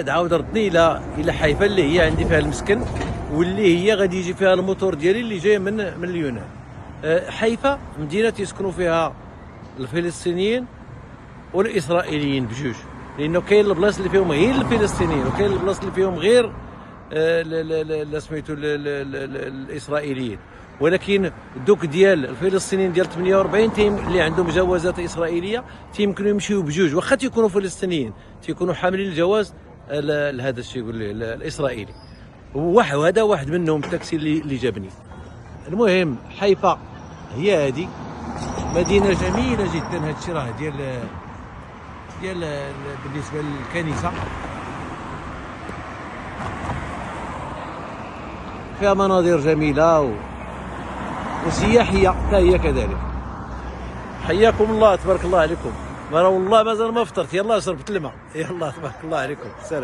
عاود ردني الى حيفا اللي هي عندي فيها المسكن، واللي هي غادي يجي فيها الموتور ديالي اللي جاي من اليونان. حيفا مدينه تيسكنوا فيها الفلسطينيين والاسرائيليين بجوج، لانه كاين البلاصه اللي فيهم غير الفلسطينيين وكاين البلاصه اللي فيهم غير سميتو الاسرائيليين. ولكن دوك ديال الفلسطينيين ديال 48 اللي عندهم جوازات اسرائيليه تيمكنوا يمشيو بجوج، واخا تيكونوا فلسطينيين تيكونوا حاملين الجواز هذا الشيء يقول لي الاسرائيلي. وهذا واحد منهم التاكسي اللي جابني. المهم حيفا هي هذه مدينه جميله جدا. هذا الشيء راه ديال بالنسبه للكنيسه، فيها مناظر جميله وسياحيه حتى هي كذلك. حياكم الله، تبارك الله عليكم. والله مازال ما فطرت، يلا شربت الماء، يلا تبارك الله عليكم، سلام.